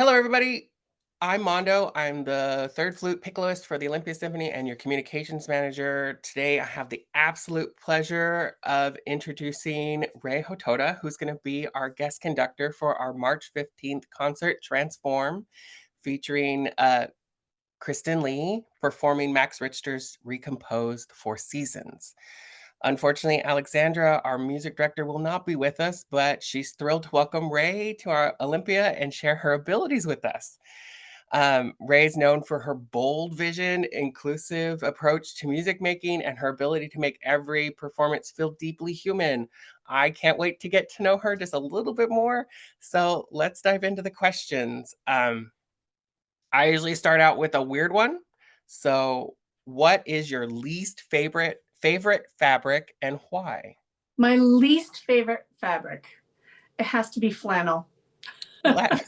Hello, everybody. I'm Mando. I'm the third flute piccoloist for the Olympia Symphony and your communications manager. Today, I have the absolute pleasure of introducing Rei Hotoda, who's going to be our guest conductor for our March 15th concert, Transform, featuring Kristen Lee performing Max Richter's recomposed Four Seasons. Unfortunately, Alexandra, our music director, will not be with us, but she's thrilled to welcome Rei to our Olympia and share her abilities with us. Rei is known for her bold vision, inclusive approach to music making, and her ability to make every performance feel deeply human. I can't wait to get to know her just a little bit more. So let's dive into the questions. I usually start out with a weird one. So, what is your least favorite fabric and why? My least favorite fabric. It has to be flannel. Fla-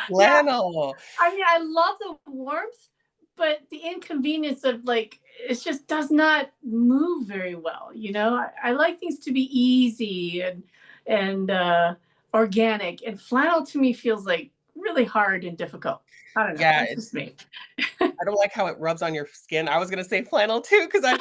Yeah, Flannel. I mean, I love the warmth, but the inconvenience of it just does not move very well. I like things to be easy and organic, and flannel to me feels like really hard and difficult. I don't know. Yeah, That's just me. I don't like how it rubs on your skin. I was gonna say flannel too because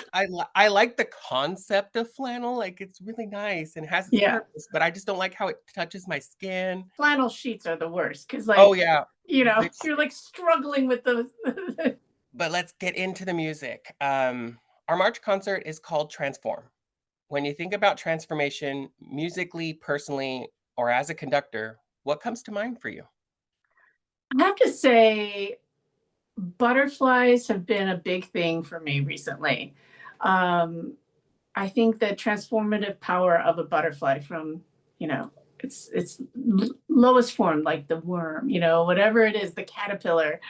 I like the concept of flannel. Like it's really nice and has its Yeah, purpose, but I just don't like how it touches my skin. flannel sheets are the worst because, Oh yeah, you're like struggling with those. but let's get into the music. Our March concert is called Transform. When you think about transformation, musically, personally, or as a conductor, what comes to mind for you? I have to say, butterflies have been a big thing for me recently. Um, I think the transformative power of a butterfly from, its lowest form, like the worm, whatever it is, the caterpillar,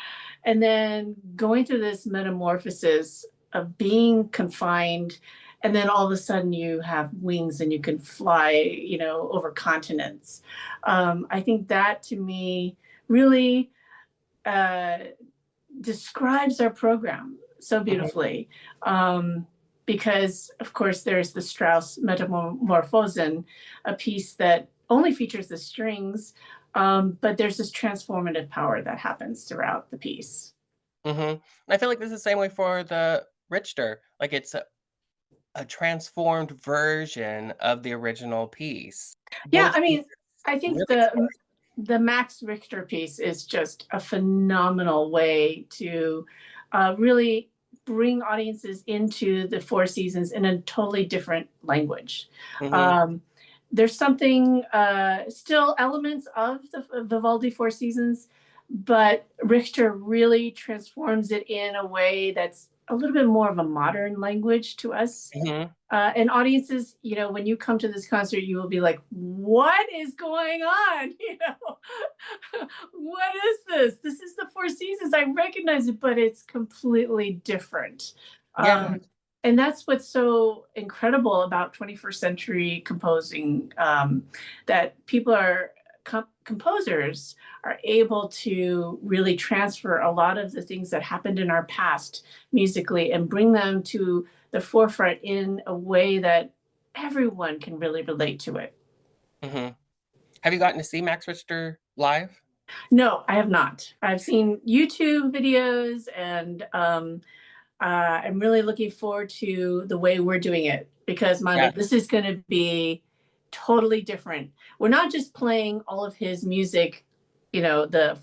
and then going through this metamorphosis of being confined, and then all of a sudden you have wings and you can fly, over continents. I think that to me really uh, describes our program so Mhm. beautifully. Because, of course, there's the Strauss Metamorphosen, a piece that only features the strings, but there's this transformative power that happens throughout the piece. Mhm. I feel like this is the same way for the Richter. Like it's a transformed version of the original piece. Yeah, Both I mean, pieces I think really explore. the Max Richter piece is just a phenomenal way to really bring audiences into the Four Seasons in a totally different language. Mhm. Um, there's something still elements of the Vivaldi Four Seasons, but Richter really transforms it in a way that's a little bit more of a modern language to us. Mhm. And audiences, when you come to this concert, you will be like, what is going on? What is this? This is the Four Seasons. I recognize it, but it's completely different. Yeah. And that's what's so incredible about 21st century composing, that people are composers are able to really transfer a lot of the things that happened in our past musically and bring them to the forefront in a way that everyone can really relate to it. Mhm. Have you gotten to see Max Richter live? No, I have not. I've seen YouTube videos, and I'm really looking forward to the way we're doing it because, Mando, Yeah. this is going to be totally different. We're not just playing all of his music, the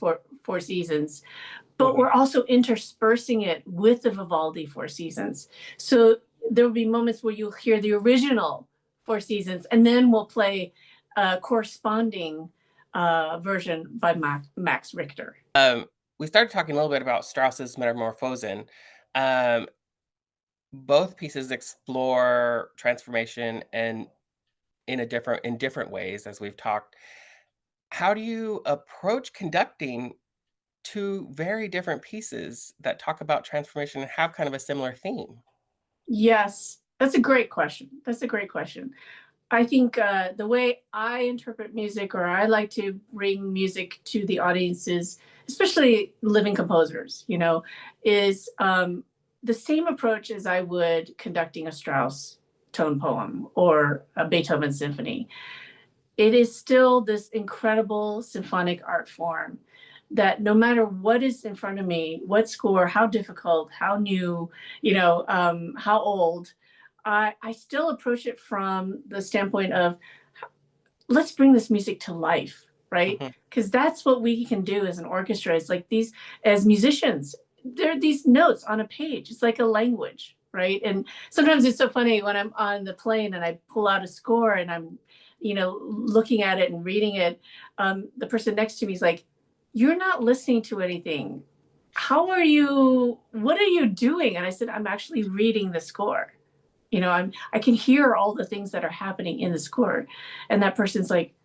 Four Seasons, but Mhm. we're also interspersing it with the Vivaldi Four Seasons. So there will be moments where you'll hear the original Four Seasons, and then we'll play a corresponding version by Max Richter. We started talking a little bit about Strauss's Metamorphosen. Um, both pieces explore transformation and in different ways, as we've talked. How do you approach conducting two very different pieces that talk about transformation and have kind of a similar theme? Yes, that's a great question. That's a great question. I think the way I interpret music, or I like to bring music to the audiences, especially living composers, is the same approach as I would conducting a Strauss tone poem or a Beethoven symphony. it is still this incredible symphonic art form that no matter what is in front of me, what score, how difficult, how new, how old, I still approach it from the standpoint of let's bring this music to life, right? Mhm, Because that's what we can do as an orchestra. It's like these, as musicians, there are these notes on a page. It's like a language, right? And sometimes it's so funny when I'm on the plane and I pull out a score and I'm, looking at it and reading it. The person next to me is like, "You're not listening to anything. How are you? What are you doing?" And I said, "I'm actually reading the score." I can hear all the things that are happening in the score. And that person's like,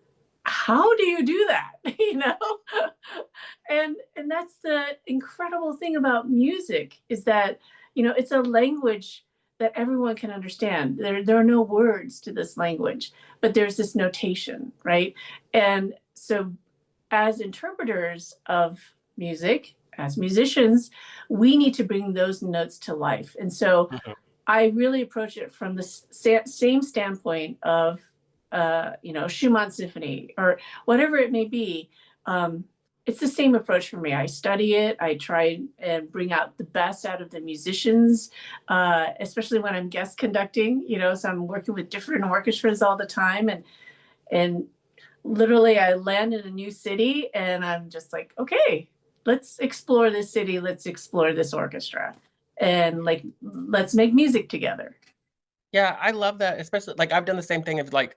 how do you do that? And that's the incredible thing about music is that, it's a language that everyone can understand. There are no words to this language, but there's this notation, right? And so as interpreters of music, as musicians, we need to bring those notes to life. And so mhm. I really approach it from the same standpoint of, Schumann Symphony or whatever it may be. Um, it's the same approach for me. I study it. I try and bring out the best out of the musicians, especially when I'm guest conducting. So I'm working with different orchestras all the time, and literally I land in a new city, and I'm just like, okay, let's explore this city. Let's explore this orchestra and like let's make music together. Yeah, I love that, especially like, I've done the same thing of, like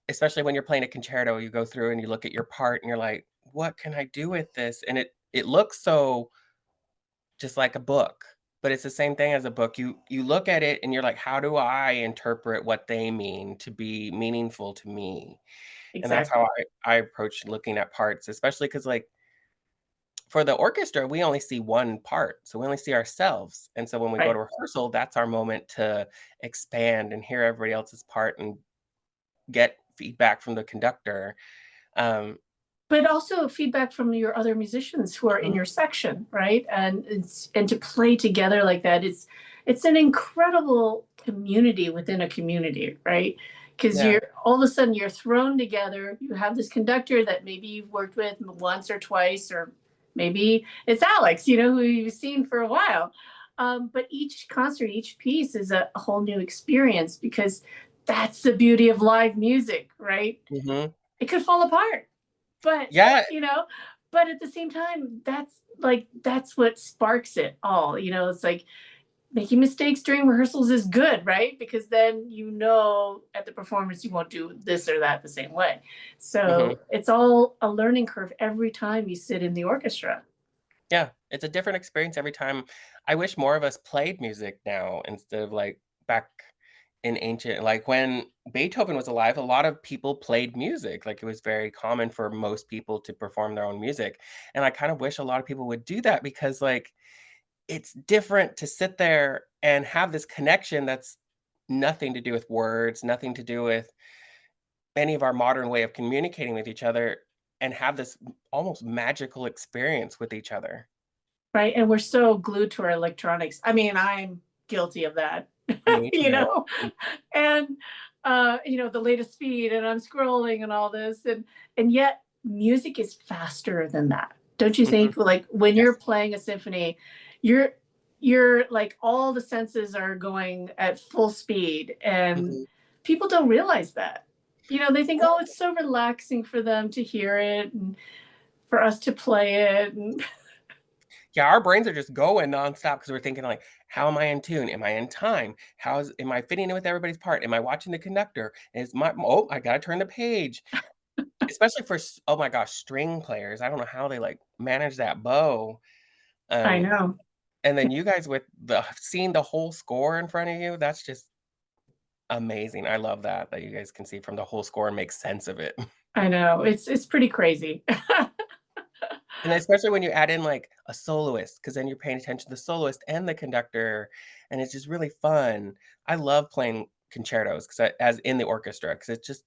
especially when you're playing a concerto, you go through and you look at your part and you're like, "What can I do with this?" And it looks so just like a book, but it's the same thing as a book. You look at it and you're like, "How do I interpret what they mean to be meaningful to me?" And that's how Exactly. I approach looking at parts, especially because like, for the orchestra, we only see one part, so we only see ourselves, and so when we go Right. to rehearsal, that's our moment to expand and hear everybody else's part and get feedback from the conductor. Um But also feedback from your other musicians who are in Mhm. your section, right? And to play together like that, it's an incredible community within a community, right? Because Yeah. you're all of a sudden you're thrown together. You have this conductor that maybe you've worked with once or twice, or maybe it's Alex, who you've seen for a while. But each concert, each piece is a whole new experience because that's the beauty of live music, right? Mhm. It could fall apart, but Yeah. you know but at the same time, that's what sparks it all. It's like making mistakes during rehearsals is good, right? Because then at the performance you won't do this or that the same way. Mhm. So it's all a learning curve every time you sit in the orchestra. Yeah, it's a different experience every time. I wish more of us played music now instead of, like, back in ancient like, when Beethoven was alive, a lot of people played music, like, it was very common for most people to perform their own music, and I kind of wish a lot of people would do that because, like, it's different to sit there and have this connection that's nothing to do with words, nothing to do with any of our modern way of communicating with each other, and have this almost magical experience with each other. Right, and we're so glued to our electronics. I mean, I'm guilty of that. Me you too. know and the latest feed, and I'm scrolling and all this, and yet music is faster than that, don't you Mhm. think? Like when you're Yes. playing a symphony, you're you're like all the senses are going at full speed, and Mhm. people don't realize that. They think, oh, Oh, it's so relaxing for them to hear it and for us to play it. And yeah, our brains are just going nonstop because 'cause we're thinking like, "How am I in tune? Am I in time? How's am I fitting in with everybody's part? Am I watching the conductor? Is my oh, I gotta turn the page." Especially for oh my gosh, string players. I don't know how they, like, manage that bow. I Um, know. and then you guys with the seeing the whole score in front of you, that's just amazing. I love that you guys can see from the whole score and make sense of it. I know. It's pretty crazy. And especially when you add in, like, a soloist, because then you're paying attention to the soloist and the conductor, and it's just really fun. I love playing concertos 'cause as in the orchestra, because it's just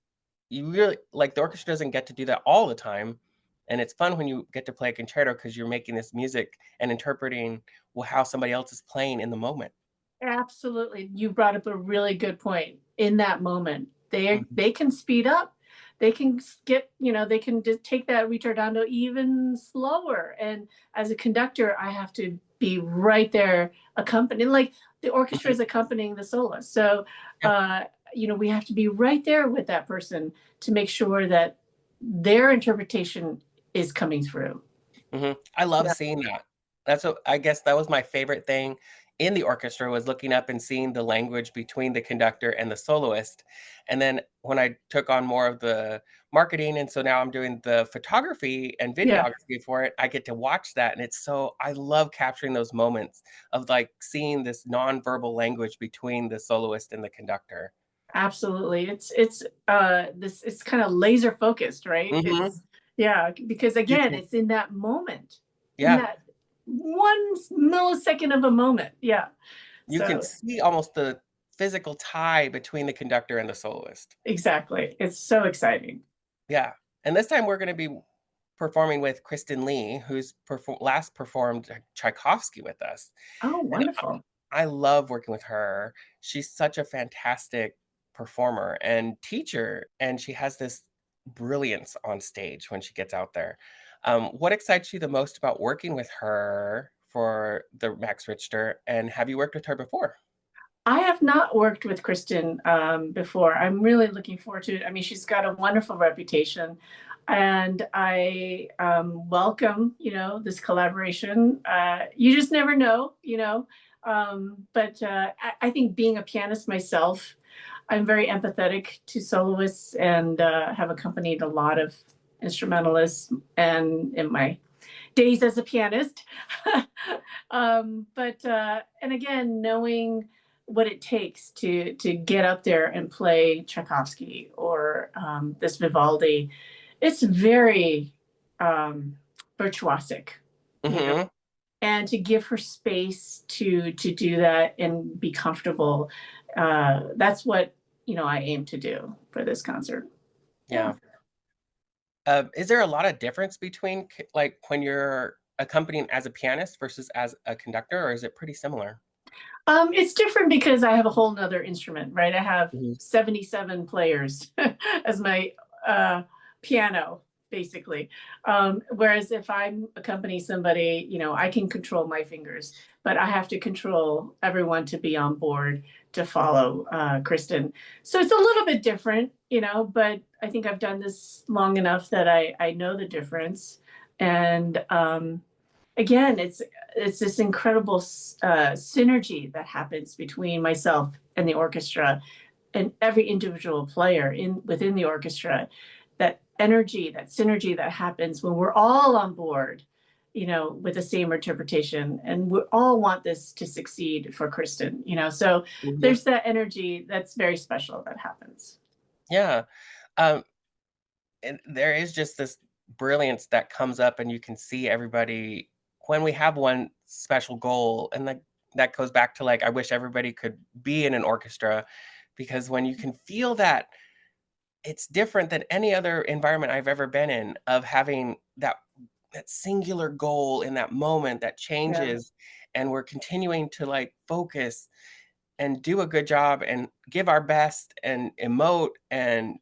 you really like, the orchestra doesn't get to do that all the time, and it's fun when you get to play a concerto because 'cause you're making this music and interpreting, well, how somebody else is playing in the moment. Absolutely. You brought up a really good point. In that moment, Mhm. they can speed up. they can get, they can just take that ritardando even slower. And as a conductor, I have to be right there accompanying, like the orchestra Mhm. is accompanying the soloist. So, Yeah. uh, we have to be right there with that person to make sure that their interpretation is coming through. I love Yeah. seeing that. That's what I guess that was my favorite thing in the orchestra was looking up and seeing the language between the conductor and the soloist. And then when I took on more of the marketing, and so now I'm doing the photography and Yeah. videography for it, I get to watch that. And it's so I love capturing those moments of like seeing this nonverbal language between the soloist and the conductor. Absolutely. It's kind of laser focused, right? Hmm. Yeah, because You again, can, it's in that moment, in yeah, that 1 millisecond of a moment. Yeah. you can So see almost the physical tie between the conductor and the soloist. exactly. It's so exciting. Yeah, and this time we're gonna be performing with Kristen Lee, who's last performed Tchaikovsky with us, Oh, and wonderful. I love working with her. She's such a fantastic performer and teacher, and she has this brilliance on stage when she gets out there. What excites you the most about working with her for the Max Richter, and have you worked with her before? I have not worked with Kristen before. I'm really looking forward to it. I mean, she's got a wonderful reputation, and I welcome, this collaboration. You just never know. But I think being a pianist myself, I'm very empathetic to soloists and have accompanied a lot of instrumentalists and in my days as a pianist. And again, knowing what it takes to get up there and play Tchaikovsky or this Vivaldi, it's very virtuosic, you know. Mhm. And to give her space to do that and be comfortable, that's what I aim to do for this concert. Yeah. Yeah. Is there a lot of difference between like when you're accompanying as a pianist versus as a conductor, or is it pretty similar? It's different because I have a whole nother instrument, right? I have Mhm. 77 players as my uh, piano, basically. Whereas if I'm accompanying somebody, I can control my fingers, but I have to control everyone to be on board to follow Kristen. So it's a little bit different, but I think I've done this long enough that I know the difference. And again, it's this incredible synergy that happens between myself and the orchestra and every individual player in within the orchestra. That energy, that synergy that happens when we're all on board, with the same interpretation, and we all want this to succeed for Kristen. So Mhm. there's that energy that's very special that happens. Yeah. Um, and there is just this brilliance that comes up, and you can see everybody when we have one special goal, and that goes back to like I wish everybody could be in an orchestra because when you can feel that it's different than any other environment I've ever been in of having that singular goal in that moment that Yeah. changes and we're continuing to like focus and do a good job and give our best and emote and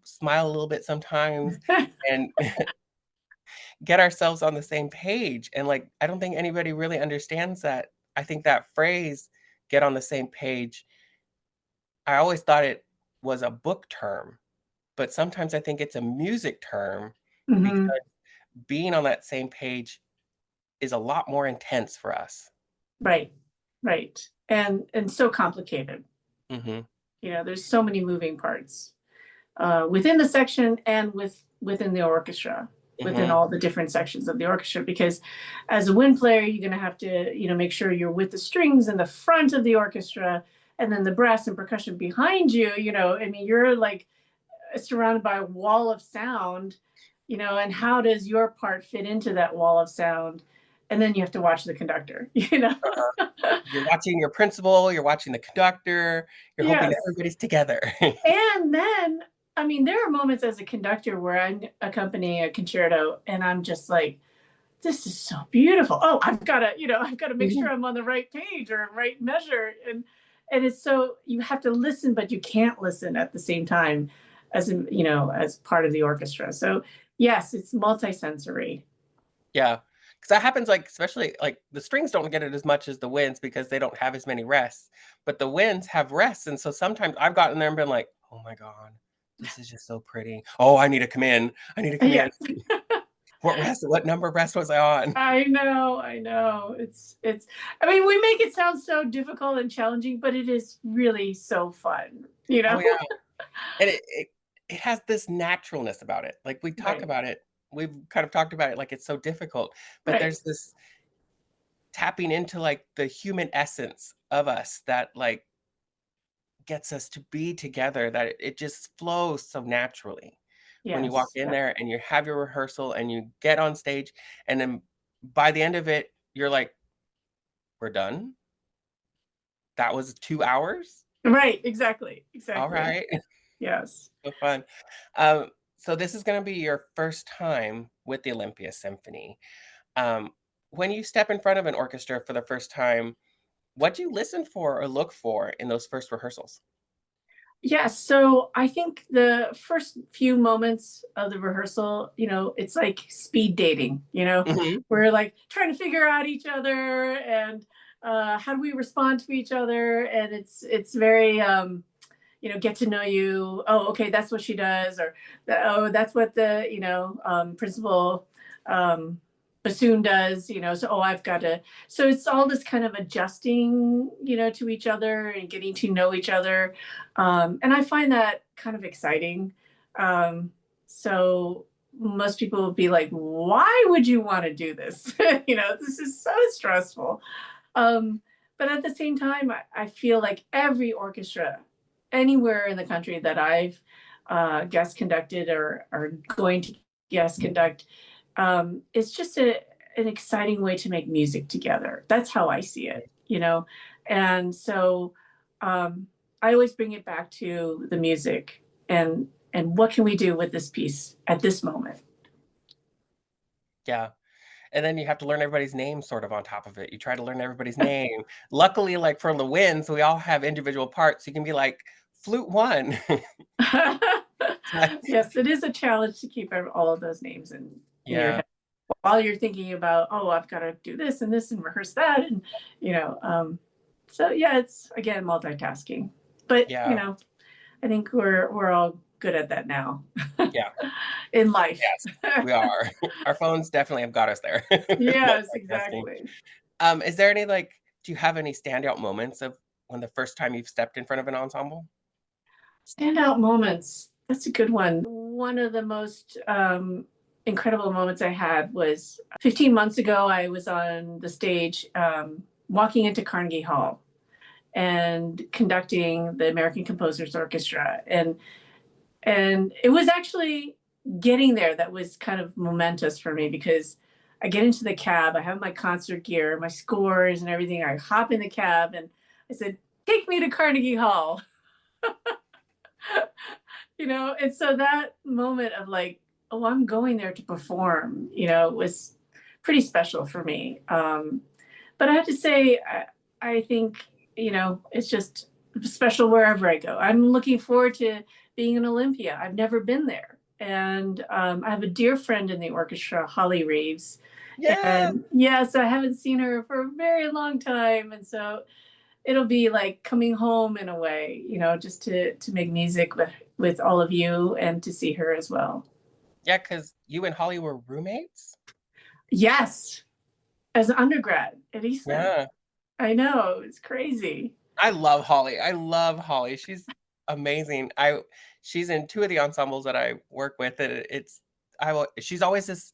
smile a little bit sometimes and get ourselves on the same page and like I don't think anybody really understands that. I think that phrase get on the same page, I always thought it was a book term, but sometimes I think it's a music term Hmm. because being on that same page is a lot more intense for us. Right, right, and so complicated. Mhm, There's so many moving parts within the section and within the orchestra, within mhm, all the different sections of the orchestra. Because as a wind player, you're going to have to, make sure you're with the strings in the front of the orchestra, and then the brass and percussion behind you. I mean, you're like surrounded by a wall of sound. And how does your part fit into that wall of sound? And then you have to watch the conductor. uh-huh. You're watching your principal, you're watching the conductor, you're hoping Yes. everybody's together. And then, I mean, there are moments as a conductor where I'm accompanying a concerto and I'm just like, this is so beautiful. Oh, I've got to make sure Mhm, I'm on the right page or right measure. And it's so you have to listen, but you can't listen at the same time. as in, as part of the orchestra. So yes, it's multisensory. Yeah. Because that happens, like, especially like the strings don't get it as much as the winds because they don't have as many rests, but the winds have rests. And so sometimes I've gotten there and been like, oh my God, this is just so pretty. Oh, I need to come in. I need to come in. Yes. What rest? What number of rest was I on? I know. It's I mean, we make it sound so difficult and challenging, but it is really so fun, you Oh know? yeah. And it has this naturalness about it. Like we talk Right. about it, we've kind of talked about it like it's so difficult, but Right. there's this tapping into like the human essence of us that like gets us to be together, that it just flows so naturally when you walk Yes. in Yep. there and you have your rehearsal and you get on stage, and then by the end of it you're like, we're done, that was 2 hours. Right. Exactly. All Exactly. right. Yes. So fun. So this is going to be your first time with the Olympia Symphony. um, when you step in front of an orchestra for the first time, what do you listen for or look for in those first rehearsals? Yeah, so I think the first few moments of the rehearsal, it's like speed dating, Hmm. we're like trying to figure out each other and how do we respond to each other, and it's very get to know you. Oh, okay, that's what she does, or oh, that's what the principal um, bassoon does. So oh, I've got to. So it's all this kind of adjusting, to each other and getting to know each other, and I find that kind of exciting. Um, so most people will be like, "Why would you want to do this? This is so stressful." Um, but at the same time, I feel like every orchestra anywhere in the country that I've guest conducted or going to guest conduct, it's just an exciting way to make music together. That's how I see it. And so um, I always bring it back to the music and what can we do with this piece at this moment. Yeah. And then you have to learn everybody's name sort of on top of it. You try to learn everybody's name. Luckily, like for the winds, we all have individual parts. You can be like, flute one. Yes, it is a challenge to keep all of those names in your Yeah. head while you're thinking about, oh, I've got to do this and rehearse that, and you know, um, so yeah, it's again multitasking, but Yeah. I think we're all good at that now Yeah. in life. Yes, we are. Our phones definitely have got us there. Yes, Multitasking. exactly. Is there any like, do you have any standout moments of when the first time you've stepped in front of an ensemble? Standout moments. That's a good one. One of the most incredible moments I had was 15 months ago. I was on the stage walking into Carnegie Hall and conducting the American Composers Orchestra. And it was actually getting there that was kind of momentous for me because I get into the cab, I have my concert gear, my scores and everything. I hop in the cab and I said, "Take me to Carnegie Hall." And so that moment of like, oh, I'm going there to perform, was pretty special for me. But I have to say, I think, it's just special wherever I go. I'm looking forward to being in Olympia. I've never been there. And I have a dear friend in the orchestra, Holly Reeves. Yes. And yes, I haven't seen her for a very long time. And so it'll be like coming home in a way, just to make music with all of you and to see her as well. Yeah, because you and Holly were roommates? Yes, as an undergrad at Eastman. Yeah. I know, it's crazy. I love Holly. I love Holly. She's amazing. She's in 2 of the ensembles that I work with, and she's always this,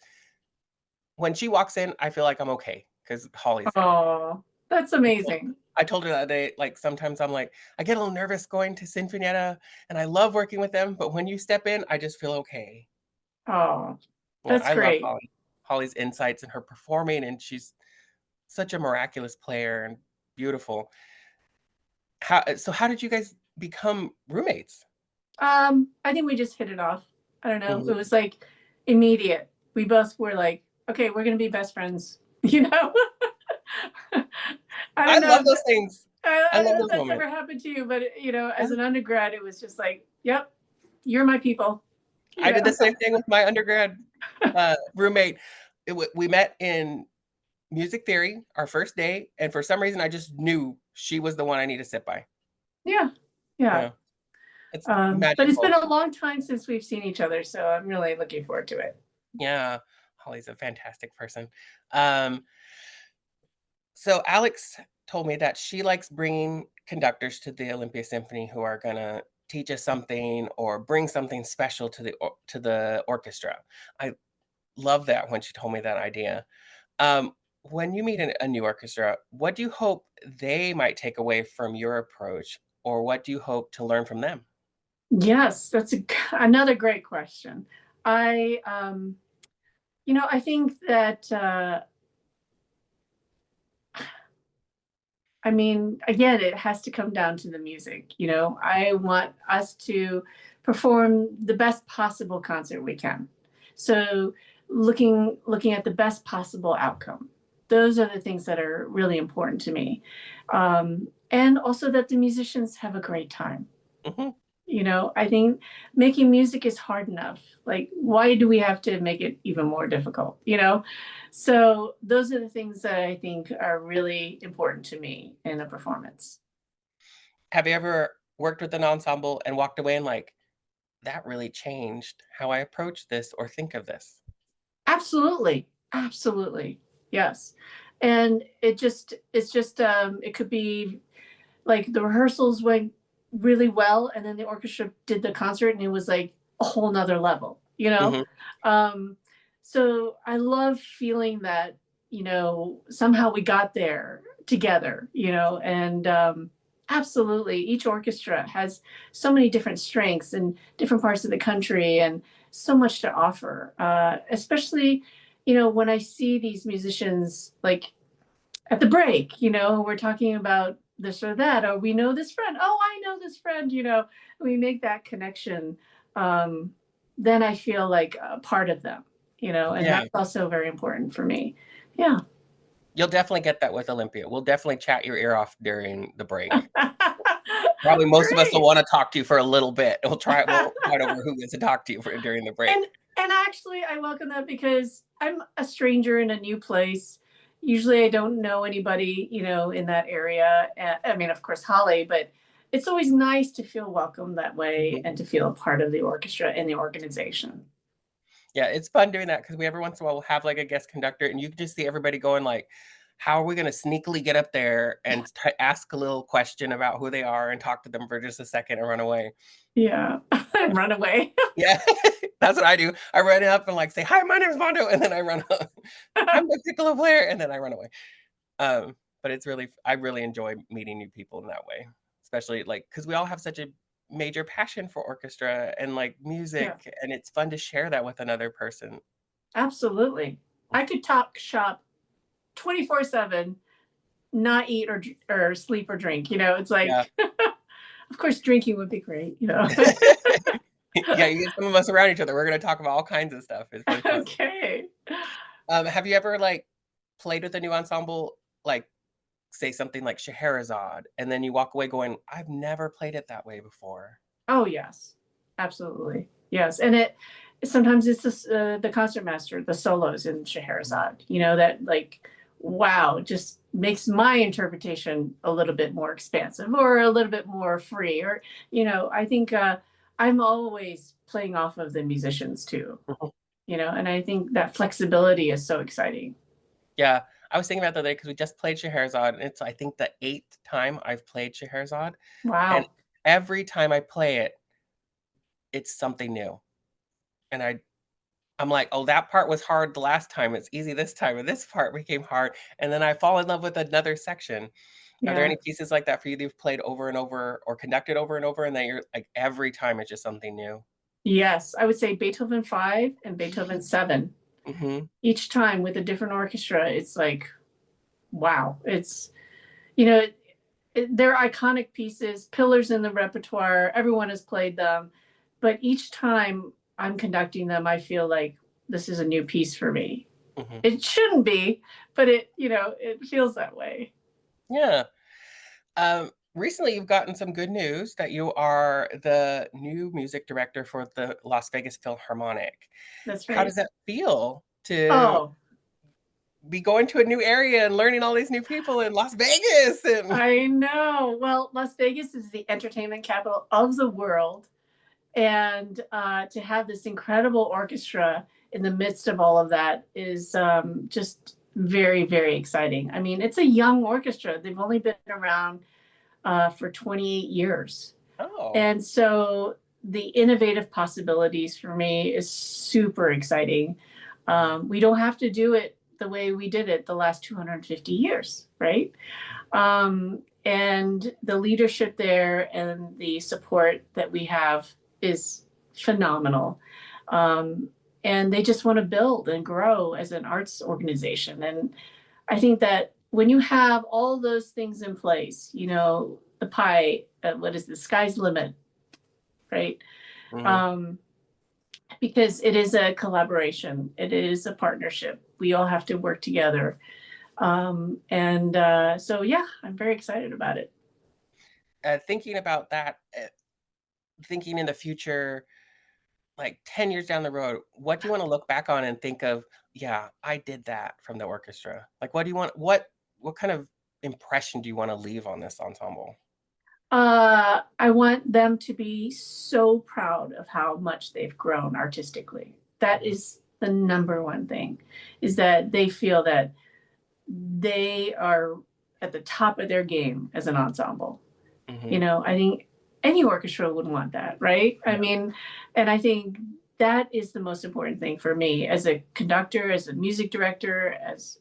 when she walks in, I feel like I'm okay because Holly's there. Oh, that's amazing. I told her that day, like, sometimes I'm like, I get a little nervous going to Sinfonietta, and I love working with them, but when you step in, I just feel okay. Oh, Yeah, that's I love great. Holly. Holly's insights and her performing, and she's such a miraculous player and beautiful. How did you guys become roommates? I think we just hit it off. I don't know. It Mhm. was like immediate. We both were like, okay, we're gonna be best friends, I I don't know love if those things. I I don't love know if those that's moments. ever happened to you, but as Yeah. an undergrad, it was just like, yep, you're my people. I You did the know. same thing with my undergrad roommate. We met in music theory our first day, and for some reason, I just knew she was the one I need to sit by. Yeah, yeah. Yeah, it's But it's been magical. a long time since we've seen each other, so I'm really looking forward to it. Yeah, Holly's a fantastic person. Um, so Alex told me that she likes bringing conductors to the Olympia Symphony who are gonna teach us something or bring something special to the orchestra. I love that when she told me that idea. When you meet a new orchestra, what do you hope they might take away from your approach, or what do you hope to learn from them? Yes, that's another great question. I, I think that I mean, again, it has to come down to the music. I want us to perform the best possible concert we can. So looking at the best possible outcome. Those are the things that are really important to me. And also that the musicians have a great time. Mhm. I think making music is hard enough. Like, why do we have to make it even more difficult? So, those are the things that I think are really important to me in a performance. Have you ever worked with an ensemble and walked away and like, that really changed how I approach this or think of this? Absolutely. Absolutely. Yes. And it could be like the rehearsals went really well and then the orchestra did the concert and it was like a whole nother level. Mhm. um so I love feeling that somehow we got there together. And absolutely each orchestra has so many different strengths in different parts of the country and so much to offer, especially when I see these musicians like at the break, we're talking about this or that, or we know this friend. Oh, I know this friend. We make that connection. Um, then I feel like a part of them, and Yeah. that's also very important for me. Yeah. You'll definitely get that with Olympia. We'll definitely chat your ear off during the break. Probably most of us will Great. wanna talk to you for a little bit. We'll fight over who gets to talk to you during the break. and and actually I welcome that because I'm a stranger in a new place. Usually I don't know anybody in that area. I mean, of course, Holly, but it's always nice to feel welcome that way Mhm. and to feel a part of the orchestra and the organization. Yeah, it's fun doing that because we every once in a while will have, like, a guest conductor, and you can just see everybody going like, "How are we gonna sneakily get up there and ask a little question about who they are and talk to them for just a second and run away?" Yeah. Run away. Yeah, that's what I do. I run up and, like, say, "Hi, my name is Mando," and then I run up. "I'm the piccolo player," and then I run away. But it's really I really enjoy meeting new people in that way, especially, like because we all have such a major passion for orchestra and, like, Yeah, music, and it's fun to share that with another person. absolutely. I could talk shop 24/7, not eat or sleep or drink. It's Yeah. like of course drinking would be great. Yeah, you get some of us around each other, we're gonna talk about all kinds of stuff, it's really fun. Okay. Have you ever, like, played with a new ensemble, like, say something like Scheherazade, and then you walk away going, "I've never played it that way before." Oh, yes. Absolutely. Yes, and it sometimes it's the concertmaster, the solos in Scheherazade, that like, wow, just makes my interpretation a little bit more expansive or a little bit more free or I think, I'm always playing off of the musicians too, and I think that flexibility is so exciting. Yeah, I was thinking about that the other day because we just played Scheherazade, and it's, I think, the 8th time I've played Scheherazade, and Wow. every time I play it, it's something new, and I'm like, "Oh, that part was hard the last time, it's easy this time, and this part became hard," and then I fall in love with another section. Are there Yeah. any pieces like that for you that you've played over and over or conducted over and over, and that you're like, every time it's just something new? Yes, I would say Beethoven 5 and Beethoven 7. Mhm, Each time with a different orchestra, it's like, wow. You know, they're iconic pieces, pillars in the repertoire. Everyone has played them, but each time I'm conducting them, I feel like this is a new piece for me. mhm. It shouldn't be, but it feels that way. Yeah. Recently, you've gotten some good news that you are the new music director for the Las Vegas Philharmonic. That's How right. does that feel to Oh, be going to a new area and learning all these new people in Las Vegas? And I know. Well, Las Vegas is the entertainment capital of the world. And to have this incredible orchestra in the midst of all of that is just very, very exciting. I mean, it's a young orchestra. They've only been around for 28 years. oh, And so the innovative possibilities for me is super exciting. mhm, We don't have to do it the way we did it the last 250 years, right? And the leadership there and the support that we have is phenomenal. Um, and they just want to build and grow as an arts organization. And I think that when you have all those things in place, the pie, what is the sky's limit, right? mhm. Um, because it is a collaboration, it is a partnership. We all have to work together. And so, yeah, I'm very excited about it. Thinking about that, thinking in the future, like 10 years down the road, what do you wanna look back on and think of, "Yeah, I did that from the orchestra?" Like, what do you want what kind of impression do you wanna leave on this ensemble? I want them to be so proud of how much they've grown artistically. That Mhm, is the number one thing, is that they feel that they are at the top of their game as an ensemble. mhm, I think any orchestra would want that, right? I yeah, mean, and I think that is the most important thing for me as a conductor, as a music director, as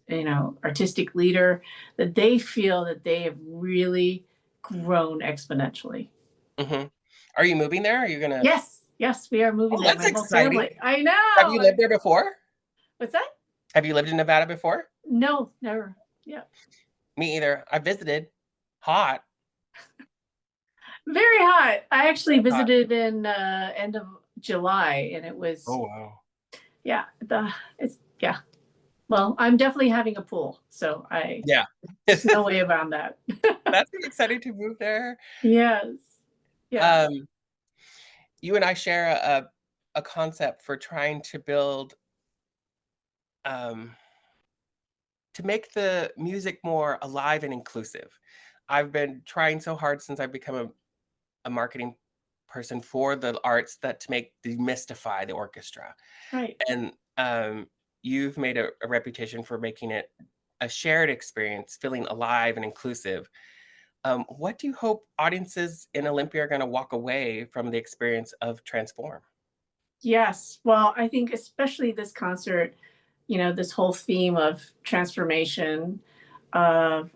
artistic leader, that they feel that they have really grown exponentially. mhm. Are you moving there? Are you gonna Yes, yes, we are moving Oh, there. that's My whole exciting. family. I Have know. you lived there before? What's that? Have you lived in Nevada before? No, never. Yeah, Me either. I visited. Hot. very hot. I actually Very hot. visited in end of July, and it Oh, was, wow. yeah, it's, yeah. Well, I'm definitely having a pool, so Yeah. there's no way around that. That's exciting to move there. Yes. Yeah. Um, you and I share a concept for trying um to make the music more alive and inclusive. I've been trying so hard since I've become a marketing person for the arts that to make demystify the orchestra. Right. And, you've made a reputation for making it a shared experience, feeling alive and inclusive. What do you hope audiences in Olympia are gonna walk away from the experience of Transform? Yes. Well, I think especially this concert, this whole theme of transformation, of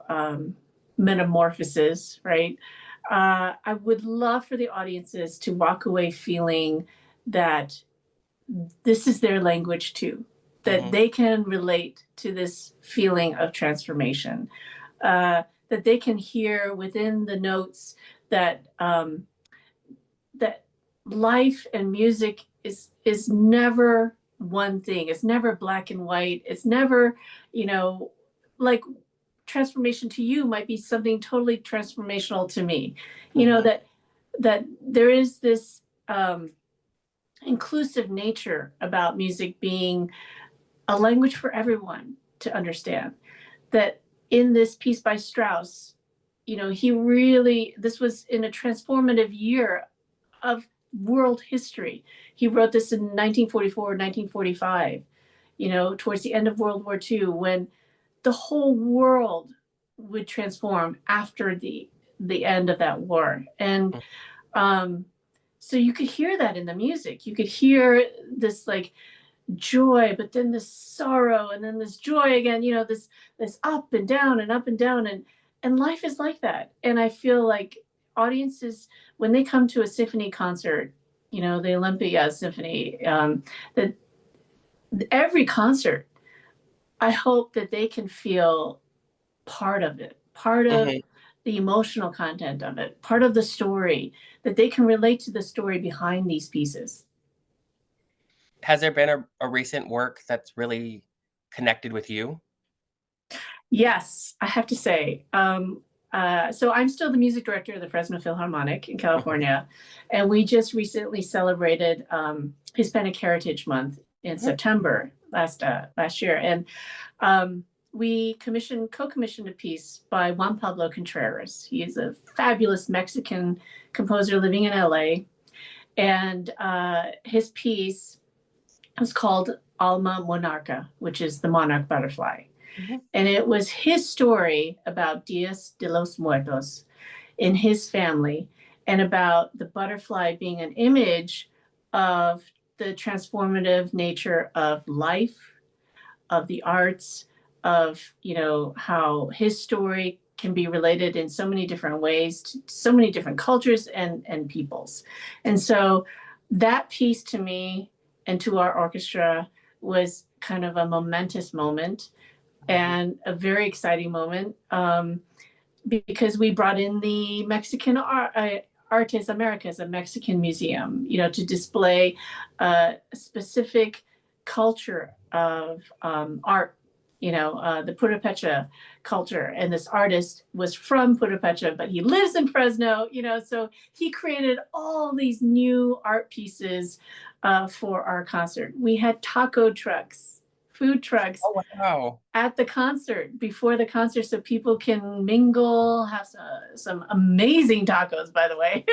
metamorphosis, right? I would love for the audiences to walk away feeling that this is their language too, that Mhm, they can relate to this feeling of transformation, that they can hear within the notes that that life and music is never one thing. It's never black and white. It's never, you know, like transformation to you might be something totally transformational to me. mhm, That there is this inclusive nature about music being a language for everyone to understand. That in this piece by Strauss, he really, this was in a transformative year of world history. He wrote this in 1944, 1945, towards the end of World War II, when the whole world would transform after the end of that war. And mm, um, so you could hear that in the music. You could hear this like joy, but then this sorrow, and then this joy again. This up and down and up and down, and life is like that. And I feel like audiences, when they come to a symphony concert, the Olympia Symphony, that every concert, I hope that they can feel part of it, part of mhm. the emotional content of it, part of the story, that they can relate to the story behind these pieces. Has there been a recent work that's really connected with you? Yes, I have to say, So I'm still the music director of the Fresno Philharmonic in California, and we just recently celebrated Hispanic Heritage Month in Mhm, September last year, and we co-commissioned a piece by Juan Pablo Contreras. He is a fabulous Mexican composer living in LA, and his piece was called Alma Monarca, which is the monarch butterfly. mhm, And it was his story about Dias de los Muertos in his family and about the butterfly being an image of the transformative nature of life, of the arts, of, how his story can be related in so many different ways to so many different cultures and peoples. And so that piece to me and to our orchestra was kind of a momentous moment mhm, and a very exciting moment, because we brought in the Mexican Artes Americas, a Mexican museum, to display a specific culture of art, the Purepecha culture. And this artist was from Purepecha, but he lives in Fresno, so he created all these new art pieces for our concert. We had taco trucks, food trucks Oh, wow. at the concert before the concert so people can mingle, have some amazing tacos, by the way.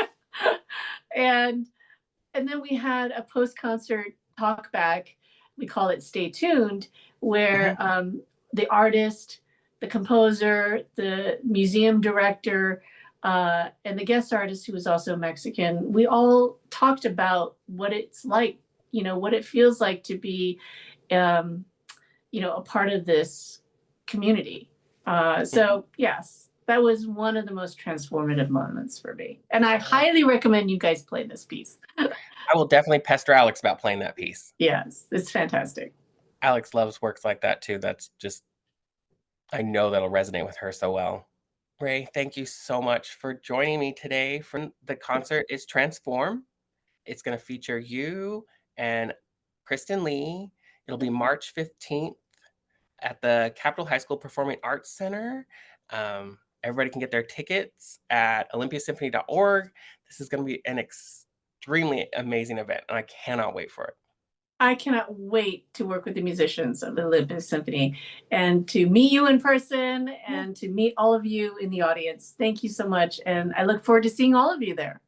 and and then we had a post-concert talk back. We call it Stay Tuned, where Mhm, the artist, the composer, the museum director, and the guest artist, who was also Mexican, we all talked about what it's like, what it feels like to be um, a part of this community. mhm. So yes, that was one of the most transformative moments for me. And I highly recommend you guys play this piece. I will definitely pester Alex about playing that piece. Yes, it's fantastic. Alex loves works like that too. That's just I know that'll resonate with her so well. Ray, thank you so much for joining me today for the concert is Transform. It's going to feature you and Kristen Lee. It'll be March 15th at the Capitol High School Performing Arts Center. Everybody can get their tickets at olympiasymphony.org. This is going to be an extremely amazing event, and I cannot wait for it. I cannot wait to work with the musicians of the Olympus Symphony and to meet you in person and to meet all of you in the audience. Thank you so much. And I look forward to seeing all of you there.